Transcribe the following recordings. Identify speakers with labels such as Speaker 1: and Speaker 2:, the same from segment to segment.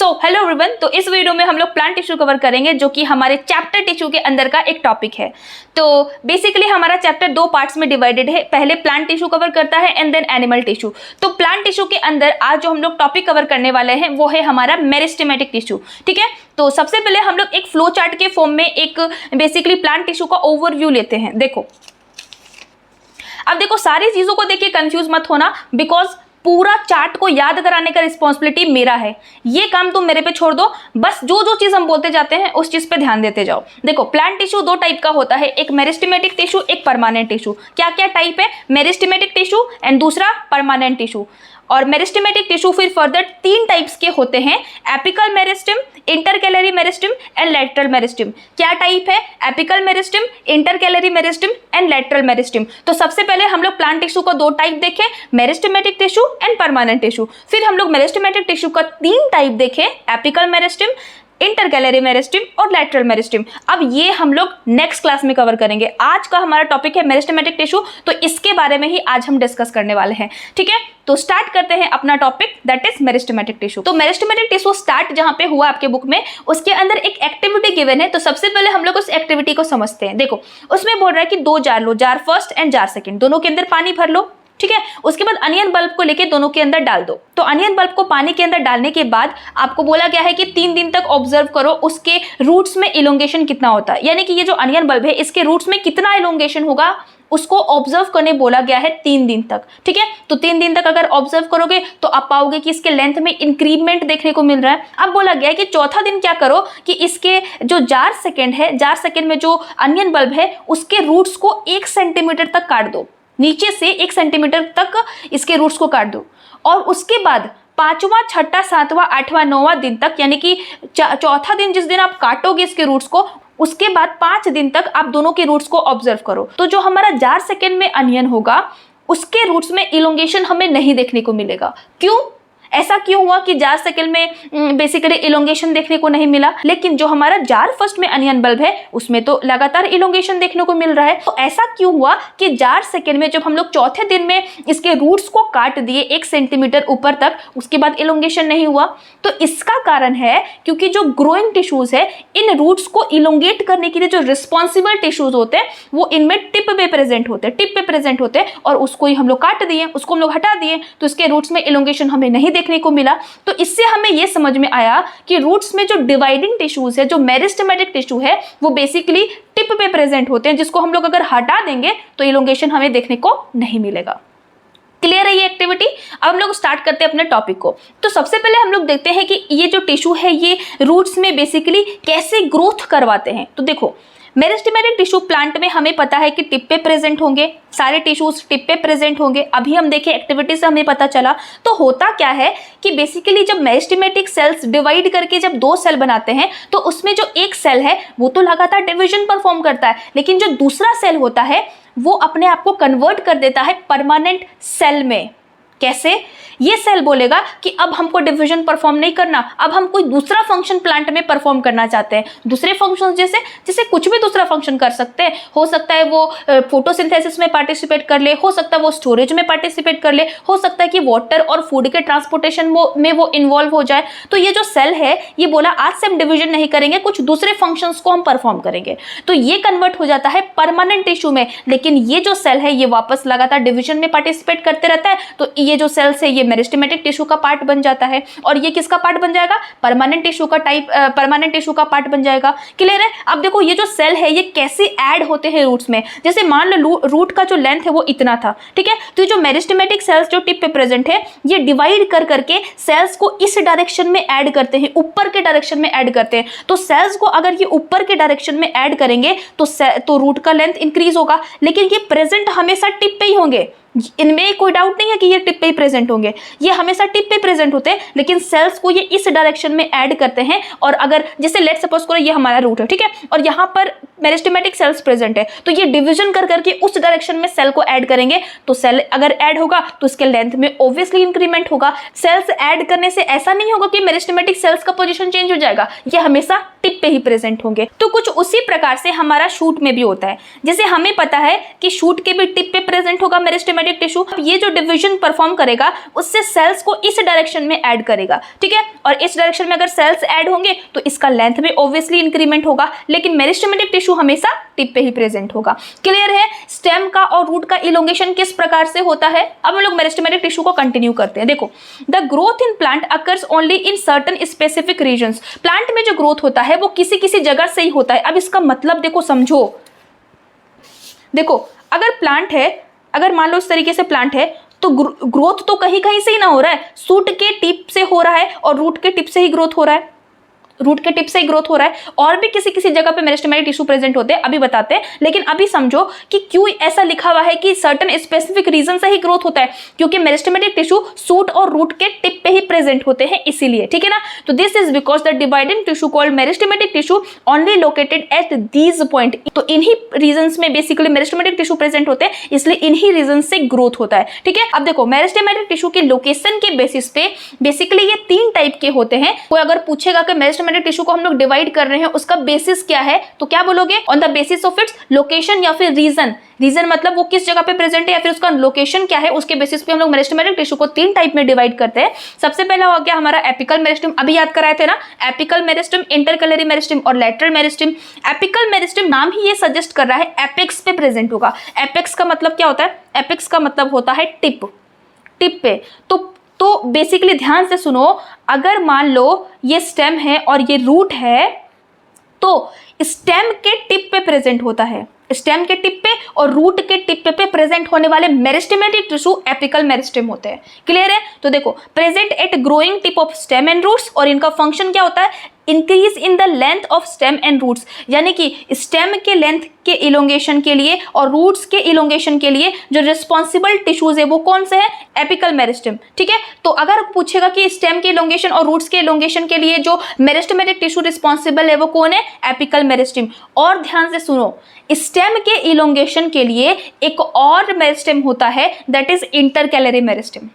Speaker 1: So hello everyone, तो इस video में हम लोग प्लांट टिश्यू कवर करेंगे जो कि हमारे चैप्टर टिश्यू के अंदर का एक टॉपिक है। तो बेसिकली हमारा चैप्टर दो पार्ट्स में डिवाइडेड है, पहले प्लांट टिश्यू कवर करता है एंड देन एनिमल टिश्यू। तो प्लांट टिश्यू के अंदर आज जो हम लोग टॉपिक कवर करने वाले हैं वो है हमारा मेरिस्टेमेटिक टिश्यू। ठीक है, तो सबसे पहले हम लोग एक फ्लो चार्ट के फॉर्म में एक बेसिकली प्लांट टिश्यू का ओवरव्यू लेते हैं। देखो, अब देखो सारी चीजों को देखिए कंफ्यूज मत होना, बिकॉज पूरा चार्ट को याद कराने का रिस्पॉन्सिबिलिटी मेरा है। ये काम तुम मेरे पे छोड़ दो, बस जो जो चीज हम बोलते जाते हैं उस चीज पे ध्यान देते जाओ। देखो, प्लांट टिश्यू दो टाइप का होता है, एक मेरिस्टेमेटिक टिश्यू, एक परमानेंट टिश्यू। क्या क्या टाइप है? मेरिस्टेमेटिक टिश्यू एंड दूसरा परमानेंट टिश्यू। और मेरिस्टेमेटिक टिश्यू फिर फर्दर तीन टाइप्स के होते हैं, apical meristem, intercalary meristem and lateral meristem. क्या टाइप है? Apical meristem, intercalary meristem and lateral meristem. तो सबसे पहले हम लोग प्लांट टिश्यू का दो टाइप देखें, meristematic tissue and permanent tissue. फिर हम लोग मेरिस्टेमेटिक टिश्यू का तीन टाइप देखें, एपिकल मेरिस्टेम, इंटरकैलरी मेरिस्टेम और लैटरल मेरिस्टेम। अब ये हम लोग नेक्स्ट क्लास में कवर करेंगे। आज का हमारा टॉपिक है मेरिस्टेमेटिक टिश्यू, तो इसके बारे में ही आज हम डिस्कस करने वाले हैं। ठीक है, तो स्टार्ट करते हैं अपना topic, that is meristematic tissue. तो मेरिस्टेमेटिक टिश्यू स्टार्ट जहां पे हुआ आपके बुक में, उसके अंदर एक एक्टिविटी गिवन है। तो सबसे पहले हम लोग उस एक्टिविटी को समझते हैं। देखो, उसमें बोल रहा है कि दो jar low, jar first and jar second, दोनों के अंदर पानी भर लो। ठीक है, उसके बाद अनियन बल्ब को लेके दोनों के अंदर डाल दो। तो अनियन बल्ब को पानी के अंदर डालने के बाद आपको बोला गया है कि 3 दिन तक ऑब्जर्व करो उसके रूट्स में इलोंगेशन कितना होता है, यानी कि ये जो अनियन बल्ब है इसके रूट्स में कितना इलोंगेशन होगा उसको ऑब्जर्व करने बोला गया है 3 दिन तक। ठीक है, तो 3 दिन तक अगर ऑब्जर्व करोगे तो आप पाओगे कि इसके लेंथ में इंक्रीमेंट देखने को मिल रहा है। अब बोला गया है कि चौथा दिन क्या करो कि इसके जो जार सेकेंड है, जार सेकेंड में जो अनियन बल्ब है उसके रूट्स को 1 सेंटीमीटर तक काट दो, नीचे से 1 सेंटीमीटर तक इसके रूट्स को काट दो। और उसके बाद 5वां, 6ठा, 7वां, 8वां, 9वां दिन तक, यानी कि चौथा दिन जिस दिन आप काटोगे इसके रूट्स को, उसके बाद 5 दिन तक आप दोनों के रूट्स को ऑब्जर्व करो। तो जो हमारा जार सेकेंड में अनियन होगा उसके रूट्स में इलोंगेशन हमें नहीं देखने को मिलेगा। क्यों? ऐसा क्यों हुआ कि जार सेकेंड में बेसिकली इलोंगेशन देखने को नहीं मिला, लेकिन जो हमारा जार फर्स्ट में अनियन बल्ब है उसमें तो लगातार इलोंगेशन देखने को मिल रहा है। तो ऐसा क्यों हुआ कि जार सेकेंड में जब हम लोग चौथे दिन में इसके रूट्स को काट दिए 1 सेंटीमीटर ऊपर तक, उसके बाद इलोंगेशन नहीं हुआ? तो इसका कारण है क्योंकि जो ग्रोइंग टिश्यूज है, इन रूट्स को इलोंगेट करने के लिए जो रिस्पॉन्सिबल टिश्यूज होते हैं वो इनमें टिप पे प्रेजेंट होते हैं, टिप पे प्रेजेंट होते हैं, और उसको ही हम लोग काट दिए, उसको हम लोग हटा दिए, तो इसके रूट्स में इलोंगेशन हमें नहीं देखने को मिला। तो इससे हमें यह समझ में आया कि रूट्स में जो डिवाइडिंग टिश्यूज है, जो मेरिस्टेमेटिक टिश्यू है, वो बेसिकली टिप पे प्रेजेंट होते हैं, जिसको हम लोग अगर हटा देंगे तो इलोंगेशन हमें देखने को नहीं मिलेगा। क्लियर है ये एक्टिविटी? अब हम लोग स्टार्ट करते हैं अपने टॉपिक को। तो सबसे पहले हम लोग देखते हैं कि ये जो टिश्यू है ये रूट्स में बेसिकली कैसे ग्रोथ करवाते हैं। तो देखो, मेरिस्टेमेटिक टिश्यू प्लांट में हमें पता है कि टिप पे प्रेजेंट होंगे, सारे टिश्यूज टिप पे प्रेजेंट होंगे। अभी हम देखें एक्टिविटी से हमें पता चला। तो होता क्या है कि बेसिकली जब मेरिस्टेमेटिक सेल्स डिवाइड करके जब 2 सेल बनाते हैं तो उसमें जो एक सेल है वो तो लगातार डिवीजन परफॉर्म करता है, लेकिन जो दूसरा सेल होता है वो अपने आप को कन्वर्ट कर देता है परमानेंट सेल में। कैसे? ये सेल बोलेगा कि अब हमको डिवीजन परफॉर्म नहीं करना, अब हम कोई दूसरा फंक्शन प्लांट में परफॉर्म करना चाहते हैं। दूसरे फंक्शन जैसे कुछ भी दूसरा फंक्शन कर सकते हैं। हो सकता है वो फोटोसिंथेसिस में पार्टिसिपेट कर ले, हो सकता है वो स्टोरेज में पार्टिसिपेट कर ले, हो सकता है कि वाटर और फूड के ट्रांसपोर्टेशन में वो इन्वॉल्व हो जाए। तो ये जो सेल है ये बोला आज से हम डिवीजन नहीं करेंगे, कुछ दूसरे फंक्शंस को हम परफॉर्म करेंगे। तो ये कन्वर्ट हो जाता है परमानेंट टिश्यू में, लेकिन ये जो सेल है ये वापस लगातार डिवीजन में पार्टिसिपेट करते रहता है। तो ये जो सेल्स है ये मेरिस्टेमेटिक टिश्यू का पार्ट बन जाता है, और ये किसका पार्ट बन जाएगा? परमानेंट टिश्यू का परमानेंट टिश्यू का पार्ट बन जाएगा। क्लियर है? अब देखो ये जो सेल है ये कैसे ऐड होते हैं रूट्स में। जैसे मान लो रूट का जो लेंथ है वो इतना था, ठीक है, तो जो मेरिस्टेमेटिक सेल्स जो टिप पे प्रेजेंट है ये डिवाइड कर करके सेल्स को इस डायरेक्शन में ऐड करते हैं, ऊपर के डायरेक्शन में ऐड करते हैं। तो सेल्स को अगर ये ऊपर के डायरेक्शन में ऐड करेंगे तो रूट का लेंथ इंक्रीज होगा, लेकिन ये प्रेजेंट हमेशा टिप पे ही होंगे। इनमें कोई डाउट नहीं है कि ये टिप पे ही प्रेजेंट होंगे, ये हमेशा टिप पे प्रेजेंट होते हैं, लेकिन सेल्स को ये इस डायरेक्शन में ऐड करते हैं। और अगर जैसे लेट सपोज करो ये हमारा रूट है, ठीक है, और यहाँ पर मेरिस्टेमेटिक सेल्स प्रेजेंट है, तो ये डिवीजन कर करके उस डायरेक्शन में सेल को ऐड करेंगे। तो सेल अगर ऐड होगा तो इसके लेंथ में ऑब्वियसली इंक्रीमेंट होगा। सेल्स ऐड करने से ऐसा नहीं होगा कि मेरिस्टेमेटिक सेल्स का पोजीशन चेंज हो जाएगा, ये हमेशा टिप पे ही प्रेजेंट होंगे। तो कुछ उसी प्रकार से हमारा शूट में भी होता है। जैसे हमें पता है कि शूट के भी टिप पे प्रेजेंट होगा मेरिस्टेमेटिक मेरिस्टेमेटिक टिश्यू ये जो डिवीजन परफॉर्म करेगा उससे सेल्स को इस डायरेक्शन में ऐड करेगा, ठीक है। और इस डायरेक्शन में अगर सेल्स ऐड होंगे तो इसका लेंथ में ऑब्वियसली इंक्रीमेंट होगा, लेकिन मेरिस्टेमेटिक टिश्यू हमेशा टिप पे ही प्रेजेंट होगा। क्लियर है? स्टेम का और रूट का इलोंगेशन किस प्रकार से होता है। अब हम लोग मेरिस्टेमेटिक टिश्यू को कंटिन्यू करते हैं। देखो, the growth in plant occurs only in certain specific regions. Plant में जो ग्रोथ होता है वो किसी किसी जगह से ही होता है। अब इसका मतलब देखो, समझो, देखो अगर प्लांट है, अगर मान लो इस तरीके से प्लांट है तो ग्रोथ तो कहीं कहीं से ही ना हो रहा है, सूट के टिप से हो रहा है और रूट के टिप से ही ग्रोथ हो रहा है, रूट के टिप से ही ग्रोथ हो रहा है। और भी किसी किसी जगह पे मेरिस्टेमेटिक टिश्यू प्रेजेंट होते हैं, अभी बताते हैं। लेकिन अभी समझो कि क्यों ऐसा लिखा हुआ है कि सर्टेन स्पेसिफिक रीजन से ही ग्रोथ होता है, क्योंकि मेरिस्टेमेटिक टिश्यू सूट और रूट के टिप पे ही प्रेजेंट होते हैं, इसीलिए, ठीक है ना। तो this is because the dividing tissue called meristematic tissue only located at these point. तो इन्हीं रीजन में बेसिकली मेरिस्टेमेटिक टिश्यू प्रेजेंट होते हैं, इसलिए इन्हीं रीजन से ग्रोथ होता है, ठीक है। अब देखो, मेरिस्टेमेटिक टिश्यू के लोकेशन के बेसिस पे बेसिकली ये 3 टाइप के होते हैं। कोई अगर पूछेगा कि मेरिस्टेमेटिक टिश्यू को हम लोग डिवाइड कर रहे हैं, उसका बेसिस क्या है, तो क्या बोलोगे? On the basis of its location या फिर रीजन। रीजन मतलब वो किस जगह पे प्रेजेंट है या फिर उसका लोकेशन क्या है, उसके बेसिस पे हम लोग मेरिस्टेमेटिक टिश्यू को 3 टाइप में डिवाइड करते हैं। सबसे पहला हो गया हमारा एपिकल मेरिस्टम, अभी याद कराए थे ना, एपिकल मेरिस्टम, इंटरकैलरी मेरिस्टम और लैटरल मेरिस्टम। एपिकल मेरिस्टम नाम ही ये सजेस्ट कर रहा है एपेक्स पे प्रेजेंट होगा। एपेक्स का मतलब क्या होता है? एपेक्स का मतलब होता है टिप, टिप पे। तो बेसिकली ध्यान से सुनो, अगर मान लो ये स्टेम है और ये रूट है, तो स्टेम के टिप पे प्रेजेंट होता है, स्टेम के टिप पे और रूट के टिप पे प्रेजेंट होने वाले मेरिस्टेमेटिक टिश्यू एपिकल मेरिस्टेम होते हैं। क्लियर है? तो देखो, present at growing tip of stem and roots, और इनका फंक्शन क्या होता है? Increase in the length of stem and roots, यानी कि स्टेम के लेंथ के इलोंगेशन के लिए और रूट्स के इलोंगेशन के लिए जो रिस्पॉन्सिबल टिश्यूज है वो कौन से है? एपिकल मेरिस्टम, ठीक है। तो अगर पूछेगा कि स्टेम के इलोंगेशन और रूट्स के इलोंगेशन के लिए जो मेरिस्टेमेटिक टिश्यू रिस्पॉन्सिबल है वो कौन है? Apical meristem. और ध्यान से सुनो, स्टेम के इलोंगेशन के लिए एक और मेरिस्टम होता है, दैट इज इंटरकैलरी मेरिस्टम।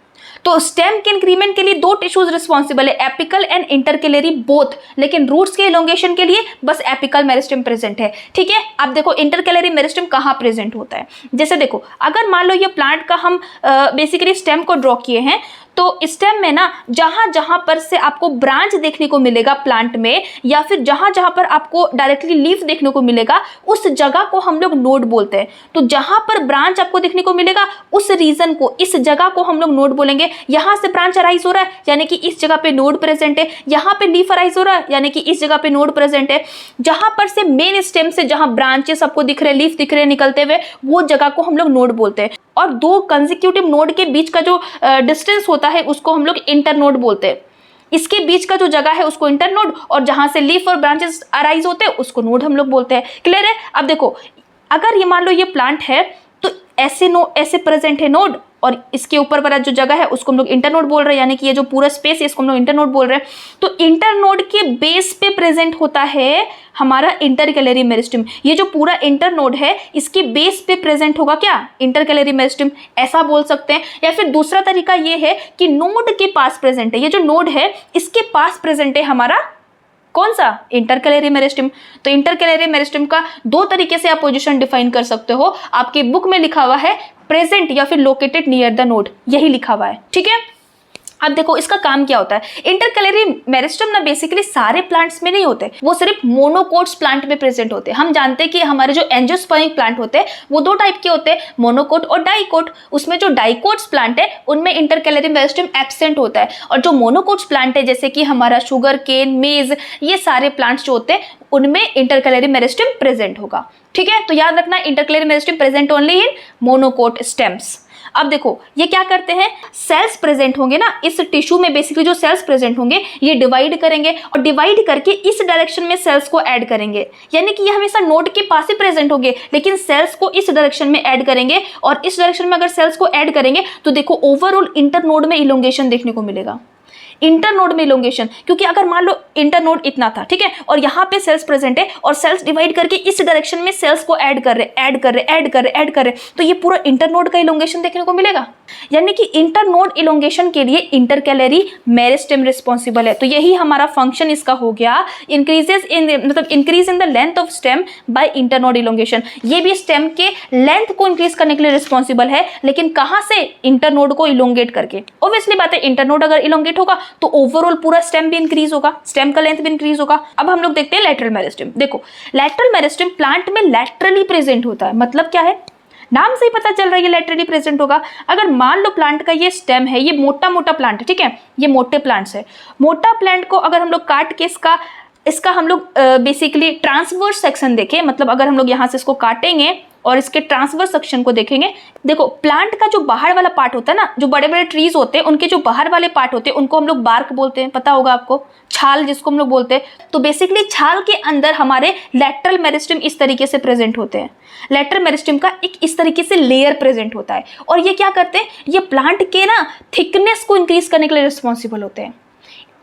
Speaker 1: तो स्टेम के इंक्रीमेंट के लिए 2 टिश्यूज रिस्पॉन्सिबल है, एपिकल एंड इंटरकैलरी बोथ, लेकिन रूट्स के इलोंगेशन के लिए बस एपिकल मेरिस्टम प्रेजेंट है, ठीक है। अब देखो इंटरकैलरी मेरिस्टम कहाँ प्रेजेंट होता है। जैसे देखो, अगर मान लो ये प्लांट का हम बेसिकली स्टेम को ड्रॉ किए हैं, तो स्टेम में ना जहां जहां पर से आपको ब्रांच देखने को मिलेगा प्लांट में, या फिर जहां जहां पर आपको डायरेक्टली लीफ देखने को मिलेगा, उस जगह को हम लोग नोड बोलते हैं। तो जहां पर ब्रांच आपको देखने को मिलेगा उस रीजन को, इस जगह को हम लोग नोड बोलेंगे। यहां से ब्रांच अराइज हो रहा है यानी कि इस जगह पे नोड प्रेजेंट है, यहां पे लीफ अराइज हो रहा है यानी कि इस जगह पे नोड प्रेजेंट है। जहां पर से मेन स्टेम से जहां ब्रांचेस आपको दिख रहे हैं, लीफ दिख रहे हैं निकलते हुए, वो जगह को हम लोग नोड बोलते हैं। और 2 कंसेक्यूटिव नोड के बीच का जो डिस्टेंस होता है उसको हम लोग इंटरनोड बोलते हैं। इसके बीच का जो जगह है उसको इंटरनोड, और जहां से लीफ और ब्रांचेस अराइज होते हैं उसको नोड हम लोग बोलते हैं। क्लियर है? अब देखो, अगर ये मान लो ये प्लांट है तो ऐसे प्रेजेंट है नोड, और इसके ऊपर वाला जो जगह है उसको हम लोग इंटरनोड बोल रहे हैं, यानी कि ये जो पूरा स्पेस है इसको हम लोग इंटरनोड बोल रहे हैं। तो इंटरनोड के बेस पे प्रेजेंट होता है हमारा इंटरकैलरी मेरिस्टम। ये जो पूरा इंटरनोड है इसके बेस पे प्रेजेंट होगा क्या? इंटरकैलरी मेरिस्टम, ऐसा बोल सकते हैं। या फिर दूसरा तरीका ये है कि नोड के पास प्रेजेंट है, ये जो नोड है इसके पास प्रेजेंट है हमारा कौन सा? Intercalary meristem. तो इंटरकैलरी मेरिस्टम का 2 तरीके से आप पोजीशन डिफाइन कर सकते हो। आपके बुक में लिखा हुआ है प्रेजेंट या फिर लोकेटेड नियर द नोड, यही लिखा हुआ है, ठीक है। अब देखो इसका काम क्या होता है। इंटरकैलरी मेरिस्टम ना बेसिकली सारे प्लांट्स में नहीं होते, वो सिर्फ मोनोकोट्स प्लांट में प्रेजेंट होते हैं। हम जानते हैं कि हमारे जो एंजियोस्पर्मिक प्लांट होते हैं वो 2 टाइप के होते हैं, मोनोकोट और डाइकोट। उसमें जो डाइकोट्स प्लांट है उनमें इंटरकैलरी मेरिस्टम एब्सेंट होता है, और जो मोनोकोट्स प्लांट है जैसे कि हमारा शुगर केन, मेज, ये सारे प्लांट्स जो होते हैं उनमें इंटरकैलरी मेरिस्टम प्रेजेंट होगा, ठीक है। तो याद रखना, intercalary meristem present only in monocot stems. अब देखो ये क्या करते हैं, सेल्स प्रेजेंट होंगे ना इस टिश्यू में, बेसिकली जो सेल्स प्रेजेंट होंगे ये डिवाइड करेंगे, और डिवाइड करके इस डायरेक्शन में सेल्स को ऐड करेंगे, यानी कि ये हमेशा नोड के पास ही प्रेजेंट होंगे, लेकिन सेल्स को इस डायरेक्शन में ऐड करेंगे। और इस डायरेक्शन में अगर सेल्स को ऐड करेंगे तो देखो ओवरऑल इंटरनोड में इलोंगेशन देखने को मिलेगा। इंटरनोड में इलोंगेशन, क्योंकि अगर मान लो इंटरनोड इतना था, ठीक है, और यहाँ पे सेल्स प्रेजेंट है और सेल्स डिवाइड करके इस डायरेक्शन में सेल्स को ऐड कर रहे, तो ये पूरा इंटरनोड का इलोंगेशन देखने को मिलेगा। यानी कि इंटरनोड इलोंगेशन के लिए इंटरकैलरी मेरिस्टेम रिस्पॉन्सिबल है। तो यही हमारा फंक्शन इसका हो गया, increase in the length of stem by internode elongation. ये भी स्टेम के लेंथ को इंक्रीज करने के लिए रिस्पॉन्सिबल है, लेकिन कहां से? इंटरनोड को इलोंगेट करके। ऑब्वियसली बात है, इंटरनोड अगर इलोंगेट होगा तो ओवरऑल पूरा स्टेम भी इंक्रीज होगा, स्टेम का लेंथ भी इंक्रीज होगा। अब हम लोग देखते हैं लैटरल मेरिस्टेम। देखो, लैटरल मेरिस्टेम प्लांट में लैटरली प्रेजेंट होता है। मतलब क्या है? नाम से ही पता चल रहा है ये लैटरली प्रेजेंट होगा। अगर मान लो प्लांट का ये स्टेम है, ये मोटा मोटा प्लांट है, ठीक है, ये मोटे प्लांट्स है। मोटा प्लांट को अगर हम लोग काट के इसका हम लोग बेसिकली ट्रांसवर्स सेक्शन देखें, मतलब अगर हम लोग यहाँ से इसको काटेंगे और इसके ट्रांसवर्स सेक्शन को देखेंगे, देखो प्लांट का जो बाहर वाला पार्ट होता है ना, जो बड़े बड़े ट्रीज होते हैं उनके जो बाहर वाले पार्ट होते हैं उनको हम लोग बार्क बोलते हैं, पता होगा आपको, छाल जिसको हम लोग बोलते हैं। तो बेसिकली छाल के अंदर हमारे लैटरल मेरिस्टेम इस तरीके से प्रेजेंट होते हैं। लैटरल मेरिस्टेम का एक इस तरीके से लेयर प्रेजेंट होता है, और ये क्या करते हैं? ये प्लांट के ना थिकनेस को इंक्रीज करने के लिए रिस्पॉन्सिबल होते हैं।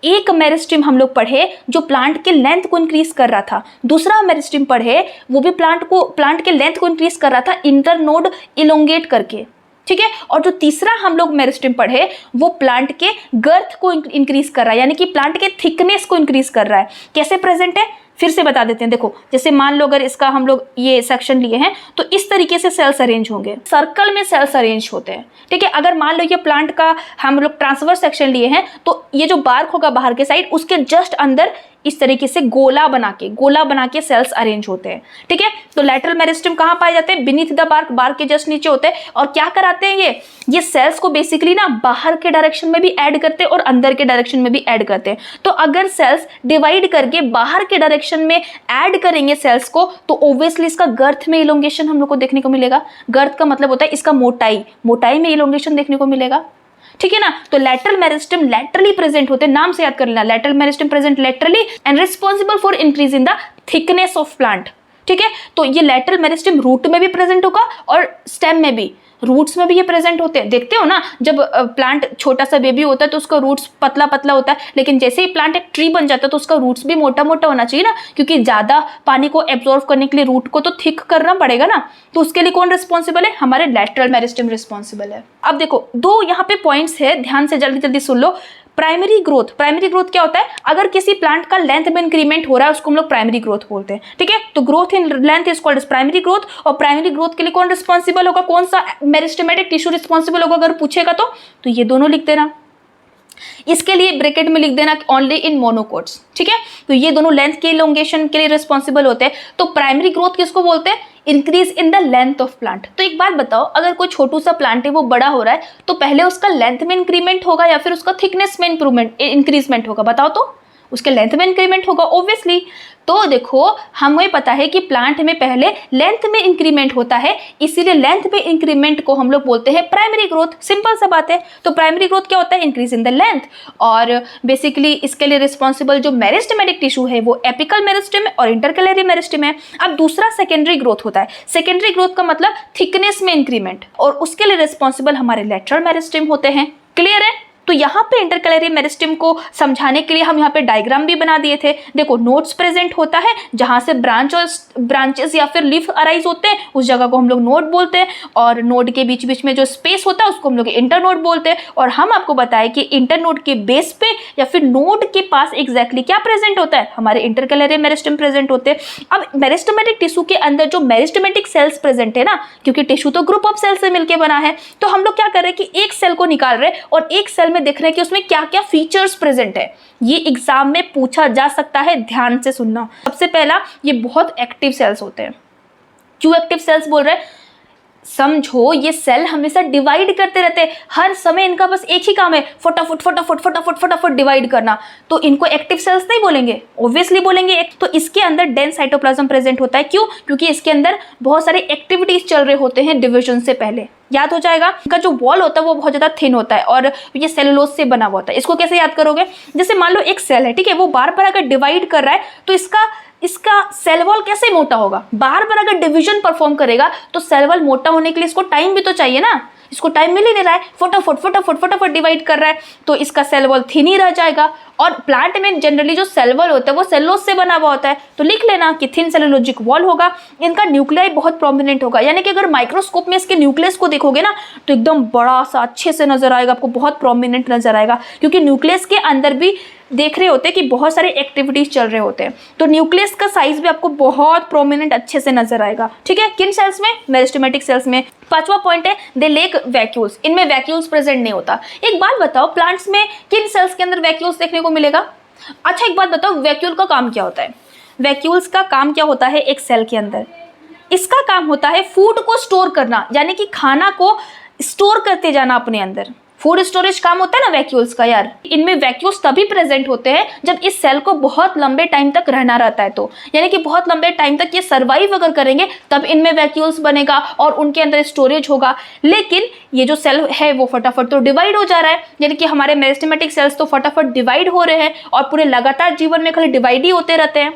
Speaker 1: एक मेरिस्टेम हम लोग पढ़े जो प्लांट के लेंथ को इंक्रीज कर रहा था, दूसरा मेरिस्टेम पढ़े वो भी प्लांट के लेंथ को इंक्रीज कर रहा था इंटरनोड इलोंगेट करके, ठीक है। और जो तीसरा हम लोग मेरिस्टेम पढ़े वो प्लांट के गर्थ को इंक्रीज कर रहा है, यानी कि प्लांट के थिकनेस को इंक्रीज कर रहा है। कैसे प्रेजेंट है फिर से बता देते हैं। देखो, जैसे मान लो अगर इसका हम लोग ये सेक्शन लिए हैं तो इस तरीके से सेल्स अरेंज होंगे, सर्कल में सेल्स अरेंज होते हैं, ठीक है। अगर मान लो ये प्लांट का हम लोग ट्रांसवर्स सेक्शन लिए हैं तो ये जो बार्क होगा बाहर के साइड, उसके जस्ट अंदर इस तरीके से गोला बना के सेल्स अरेंज होते हैं, ठीक है। तो लैटरल मेरिस्टेम कहाँ पाए जाते हैं? बीनीथ द बार्क के जस्ट नीचे होते हैं। और क्या कराते हैं ये सेल्स को बेसिकली ना बाहर के डायरेक्शन में भी ऐड करते हैं और अंदर के डायरेक्शन में भी ऐड करते हैं। तो अगर सेल्स डिवाइड करके बाहर के डायरेक्शन में ऐड करेंगे सेल्स को, तो ऑब्वियसली इसका गर्थ में इलोंगेशन हम लोग को देखने को मिलेगा। गर्थ का मतलब होता है इसका मोटाई में इलोंगेशन देखने को मिलेगा, ठीक है ना। तो लैटरल मेरिस्टेम लैटरली प्रेजेंट होते हैं, नाम से याद कर लेना, lateral meristem present laterally and responsible for increase in the thickness of plant, ठीक है। तो ये लैटरल मेरिस्टेम रूट में भी प्रेजेंट होगा और स्टेम में भी, रूट्स में भी ये प्रेजेंट होते हैं। देखते हो ना, जब प्लांट छोटा सा बेबी होता है तो उसका रूट्स पतला पतला होता है, लेकिन जैसे ही प्लांट एक ट्री बन जाता है तो उसका रूट्स भी मोटा मोटा होना चाहिए ना, क्योंकि ज्यादा पानी को एब्जॉर्व करने के लिए रूट को तो थिक करना पड़ेगा ना। तो उसके लिए कौन रिस्पॉन्सिबल है? हमारे लैटरल मेरिस्टेम रिस्पॉन्सिबल है। अब देखो, दो यहाँ पे पॉइंट्स है, ध्यान से जल्दी जल्दी सुन लो। प्राइमरी ग्रोथ क्या होता है? अगर किसी प्लांट का लेंथ में इंक्रीमेंट हो रहा है उसको हम लोग प्राइमरी ग्रोथ बोलते हैं, ठीक है। तो growth in length is called primary growth. और प्राइमरी ग्रोथ के लिए कौन रिस्पॉन्सिबल होगा, कौन सा मेरिस्टेमेटिक टिश्यू रिस्पॉन्सिबल होगा अगर पूछेगा तो ये दोनों लिख देना। इसके लिए ब्रैकेट में लिख देना ओनली इन मोनोकोट्स, ठीक है। तो ये दोनों लेंथ के इलोंगेशन के लिए रिस्पॉन्सिबल होते हैं। तो प्राइमरी ग्रोथ किसको बोलते हैं? Increase in the length of plant. तो एक बात बताओ, अगर कोई छोटू सा प्लांट है वो बड़ा हो रहा है तो पहले उसका लेंथ में इंक्रीमेंट होगा या फिर उसका थिकनेस में इंक्रीजमेंट होगा? बताओ तो। उसके लेंथ में इंक्रीमेंट होगा ऑब्वियसली। तो देखो, हमें पता है कि प्लांट में पहले लेंथ में इंक्रीमेंट होता है, इसीलिए लेंथ में इंक्रीमेंट को हम लोग बोलते हैं प्राइमरी ग्रोथ। सिंपल सा बात है। तो प्राइमरी ग्रोथ क्या होता है? Increase in the length. और बेसिकली इसके लिए रिस्पॉन्सिबल जो मेरिस्टेमेटिक टिश्यू है वो एपिकल मेरिस्टेम और इंटरकैलरी मेरिस्टेम है। अब दूसरा सेकेंडरी ग्रोथ होता है। सेकेंडरी ग्रोथ का मतलब थिकनेस में इंक्रीमेंट, और उसके लिए रिस्पॉन्सिबल हमारे लैटरल मेरिस्टेम होते हैं। क्लियर है? तो यहाँ पे इंटरकैलरी मेरिस्टेम को समझाने के लिए हम यहाँ पे डायग्राम भी बना दिए थे। देखो, नोड्स प्रेजेंट होता है जहाँ से ब्रांचेस या फिर लीफ अराइज होते हैं, उस जगह को हम लोग नोड बोलते हैं। और नोड के बीच बीच में जो स्पेस होता है उसको हम लोग इंटरनोड बोलते हैं। और हम आपको बताएं कि इंटरनोड के बेस पे या फिर नोड के पास एग्जैक्टली क्या प्रेजेंट होता है? हमारे इंटरकैलरी मेरिस्टेम प्रेजेंट होते हैं। अब मेरिस्टेमेटिक टिश्यू के अंदर जो मेरिस्टेमेटिक सेल्स प्रेजेंट है ना, क्योंकि टिश्यू तो ग्रुप ऑफ सेल से मिलकर बना है, तो हम लोग क्या कर रहे हैं कि एक सेल को निकाल रहे हैं और एक सेल देख रहे हैं कि उसमें क्या क्या फीचर्स प्रेजेंट है। ये एग्जाम में पूछा जा सकता है, ध्यान से सुनना। सबसे पहला, ये बहुत एक्टिव सेल्स होते हैं। क्यों एक्टिव सेल्स बोल रहे हैं? समझो, ये सेल हमेशा डिवाइड करते रहते हैं, हर समय इनका बस एक ही काम है, फटाफट फटाफट फटाफट फटाफट डिवाइड करना। तो इनको एक्टिव सेल्स नहीं बोलेंगे? ऑब्वियसली बोलेंगे। तो इसके अंदर डेंस साइटोप्लाज्म प्रेजेंट होता है। क्यों? क्योंकि इसके अंदर बहुत सारे एक्टिविटीज चल रहे होते हैं डिविजन से पहले। याद हो जाएगा। इनका जो वॉल होता है वो बहुत ज्यादा थिन होता है और ये सेलुलोज से बना हुआ होता है। इसको कैसे याद करोगे? जैसे मान लो एक सेल है, ठीक है, वो बार बार अगर डिवाइड कर रहा है तो इसका सेल वॉल कैसे मोटा होगा? बार बार अगर डिवीजन परफॉर्म करेगा तो सेल वॉल मोटा होने के लिए इसको टाइम भी तो चाहिए ना। इसको टाइम मिल ही नहीं रहा है, फटाफट डिवाइड कर रहा है, तो इसका सेल वॉल थिन ही रह जाएगा। और प्लांट में जनरली जो सेल वॉल होता है वो सेलुलोज से बना हुआ होता है, तो लिख लेना कि थिन सेलुलोजिक वॉल होगा। इनका न्यूक्लियाई बहुत प्रोमिनेंट होगा, यानी कि अगर माइक्रोस्कोप में इसके न्यूक्लियस को देखोगे ना तो एकदम बड़ा सा अच्छे से नजर आएगा, आपको बहुत प्रोमिनेंट नजर आएगा, क्योंकि न्यूक्लियस के अंदर भी देख रहे होते हैं कि बहुत सारे एक्टिविटीज चल रहे होते हैं, तो न्यूक्लियस का साइज भी आपको बहुत प्रोमिनेंट अच्छे से नजर आएगा। ठीक है, किन सेल्स में? मेरिस्टेमेटिक सेल्स में। पांचवा पॉइंट है दे लेक वैक्यूल्स, इनमें वैक्यूल्स प्रेजेंट नहीं होता। एक बात बताओ, प्लांट्स में किन सेल्स के अंदर वैक्यूल्स देखने को मिलेगा? अच्छा एक बात बताओ, वैक्यूल का काम क्या होता है? वैक्यूल्स का काम क्या होता है एक सेल के अंदर? इसका काम होता है फूड को स्टोर करना, यानी कि खाना को स्टोर करते जाना अपने अंदर। फूड स्टोरेज काम होता है ना वैक्यूल्स का यार। इनमें वैक्यूल्स तभी प्रेजेंट होते हैं जब इस सेल को बहुत लंबे टाइम तक रहना रहता है, तो यानी कि बहुत लंबे टाइम तक ये सर्वाइव अगर करेंगे तब इनमें वैक्यूल्स बनेगा और उनके अंदर स्टोरेज होगा। लेकिन ये जो सेल है वो फटाफट तो डिवाइड हो जा रहा है, यानी कि हमारे मेरिस्टेमेटिक सेल्स तो फटाफट डिवाइड हो रहे हैं और पूरे लगातार जीवन में खाली डिवाइड ही होते रहते हैं,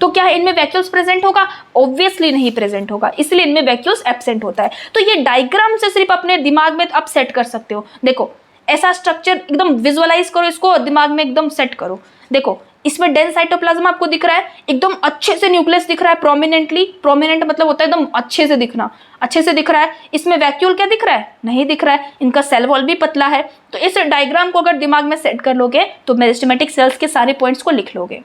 Speaker 1: तो क्या इनमें वैक्यूल्स प्रेजेंट होगा? ऑब्वियसली नहीं प्रेजेंट होगा, इसलिए इनमें वैक्यूल्स एब्सेंट होता है। तो ये डायग्राम से सिर्फ अपने दिमाग में आप सेट कर सकते हो। देखो ऐसा स्ट्रक्चर एकदम विजुअलाइज करो, इसको दिमाग में एकदम सेट करो। देखो इसमें डेंस साइटोप्लाज्म आपको दिख रहा है, एकदम अच्छे से न्यूक्लियस दिख रहा है, प्रोमिनेंटली। प्रोमिनेंट मतलब होता है एकदम अच्छे से दिखना, अच्छे से दिख रहा है। इसमें वैक्यूल क्या दिख रहा है? नहीं दिख रहा है। इनका सेल वॉल भी पतला है। तो इस डायग्राम को अगर दिमाग में सेट कर लोगे तो मेरिस्टेमेटिक सेल्स के सारे पॉइंट्स को लिख लोगे।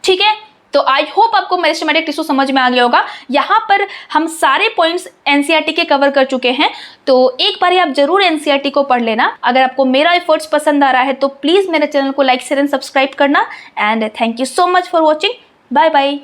Speaker 1: ठीक है, तो आई होप आपको मेरिस्टेमेटिक टिश्यू समझ में आ गया होगा। यहाँ पर हम सारे पॉइंट्स एनसीईआरटी के कवर कर चुके हैं, तो एक बार आप जरूर एनसीईआरटी को पढ़ लेना। अगर आपको मेरा एफर्ट्स पसंद आ रहा है तो प्लीज मेरे चैनल को लाइक शेयर एंड सब्सक्राइब करना। And thank you so much for watching. Bye bye.